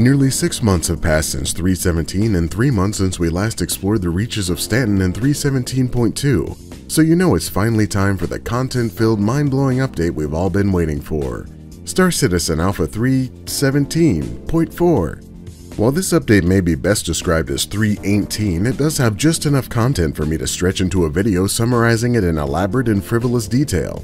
Nearly 6 months have passed since 3.17 and 3 months since we last explored the reaches of Stanton in 3.17.2, so you know it's finally time for the content-filled, mind-blowing update we've all been waiting for. Star Citizen Alpha 3.17.4. While this update may be best described as 3.18, it does have just enough content for me to stretch into a video summarizing it in elaborate and frivolous detail.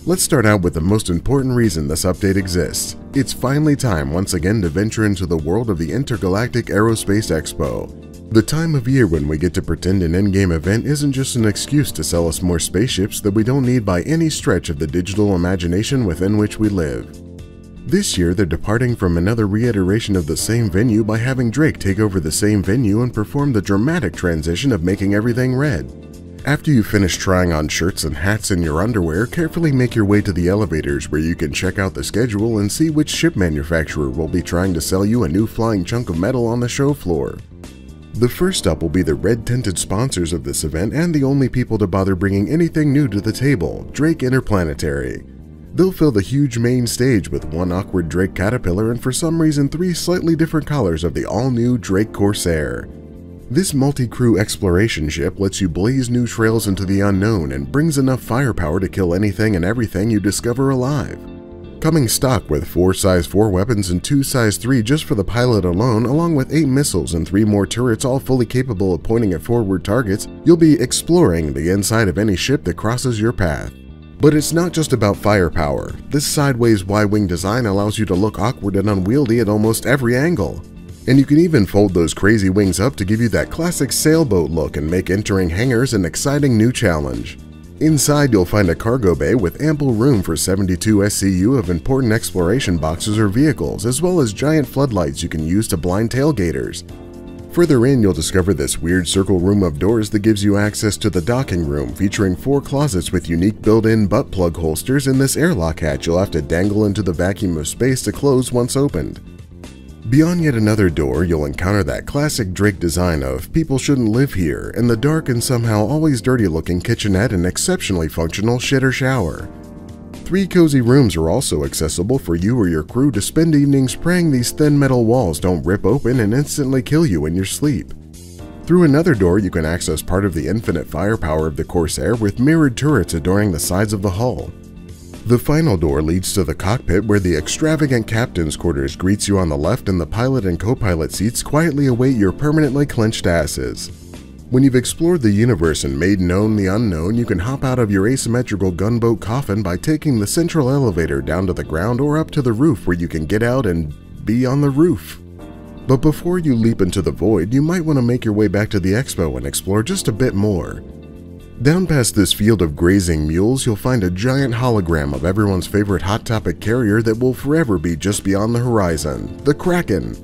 Let's start out with the most important reason this update exists. It's finally time once again to venture into the world of the Intergalactic Aerospace Expo. The time of year when we get to pretend an in-game event isn't just an excuse to sell us more spaceships that we don't need by any stretch of the digital imagination within which we live. This year, they're departing from another reiteration of the same venue by having Drake take over the same venue and perform the dramatic transition of making everything red. After you finish trying on shirts and hats in your underwear, carefully make your way to the elevators where you can check out the schedule and see which ship manufacturer will be trying to sell you a new flying chunk of metal on the show floor. The first up will be the red-tinted sponsors of this event and the only people to bother bringing anything new to the table, Drake Interplanetary. They'll fill the huge main stage with one awkward Drake Caterpillar and for some reason 3 slightly different colors of the all-new Drake Corsair. This multi-crew exploration ship lets you blaze new trails into the unknown and brings enough firepower to kill anything and everything you discover alive. Coming stock with 4 size 4 weapons and 2 size 3 just for the pilot alone, along with 8 missiles and 3 more turrets all fully capable of pointing at forward targets, you'll be exploring the inside of any ship that crosses your path. But it's not just about firepower. This sideways Y-wing design allows you to look awkward and unwieldy at almost every angle. And you can even fold those crazy wings up to give you that classic sailboat look and make entering hangars an exciting new challenge. Inside you'll find a cargo bay with ample room for 72 SCU of important exploration boxes or vehicles, as well as giant floodlights you can use to blind tailgaters. Further in you'll discover this weird circle room of doors that gives you access to the docking room, featuring 4 closets with unique built-in butt plug holsters and this airlock hatch you'll have to dangle into the vacuum of space to close once opened. Beyond yet another door, you'll encounter that classic Drake design of people shouldn't live here and the dark and somehow always dirty looking kitchenette and exceptionally functional shitter shower. 3 cozy rooms are also accessible for you or your crew to spend evenings praying these thin metal walls don't rip open and instantly kill you in your sleep. Through another door you can access part of the infinite firepower of the Corsair with mirrored turrets adorning the sides of the hull. The final door leads to the cockpit where the extravagant captain's quarters greets you on the left and the pilot and co-pilot seats quietly await your permanently clenched asses. When you've explored the universe and made known the unknown, you can hop out of your asymmetrical gunboat coffin by taking the central elevator down to the ground or up to the roof where you can get out and be on the roof. But before you leap into the void, you might want to make your way back to the expo and explore just a bit more. Down past this field of grazing mules, you'll find a giant hologram of everyone's favorite Hot Topic carrier that will forever be just beyond the horizon, the Kraken.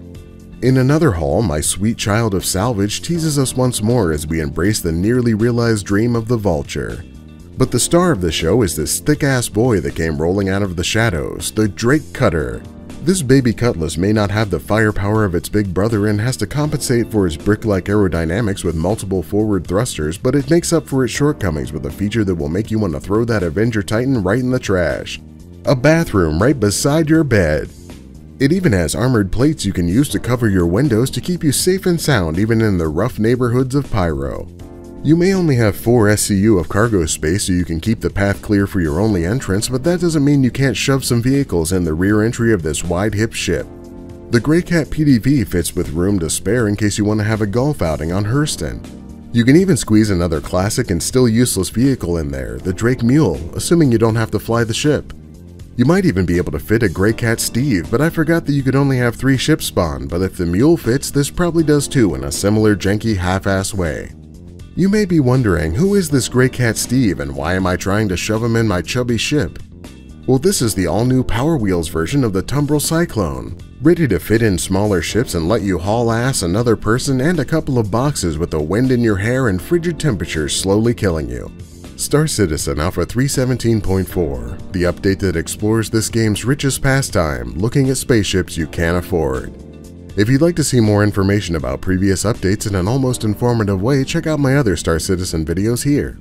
In another hall, my sweet child of salvage teases us once more as we embrace the nearly realized dream of the Vulture. But the star of the show is this thick-ass boy that came rolling out of the shadows, the Drake Cutter. This baby Cutlass may not have the firepower of its big brother and has to compensate for its brick-like aerodynamics with multiple forward thrusters, but it makes up for its shortcomings with a feature that will make you want to throw that Avenger Titan right in the trash. A bathroom right beside your bed. It even has armored plates you can use to cover your windows to keep you safe and sound even in the rough neighborhoods of Pyro. You may only have 4 SCU of cargo space so you can keep the path clear for your only entrance, but that doesn't mean you can't shove some vehicles in the rear entry of this wide-hip ship. The Greycat PDV fits with room to spare in case you want to have a golf outing on Hurston. You can even squeeze another classic and still useless vehicle in there, the Drake Mule, assuming you don't have to fly the ship. You might even be able to fit a Greycat Steve, but I forgot that you could only have 3 ships spawn, but if the Mule fits, this probably does too in a similar janky half-ass way. You may be wondering, who is this Greycat Steve and why am I trying to shove him in my chubby ship? Well, this is the all-new Power Wheels version of the Tumbril Cyclone, ready to fit in smaller ships and let you haul ass another person and a couple of boxes with the wind in your hair and frigid temperatures slowly killing you. Star Citizen Alpha 3.17.4, the update that explores this game's richest pastime, looking at spaceships you can't afford. If you'd like to see more information about previous updates in an almost informative way, check out my other Star Citizen videos here.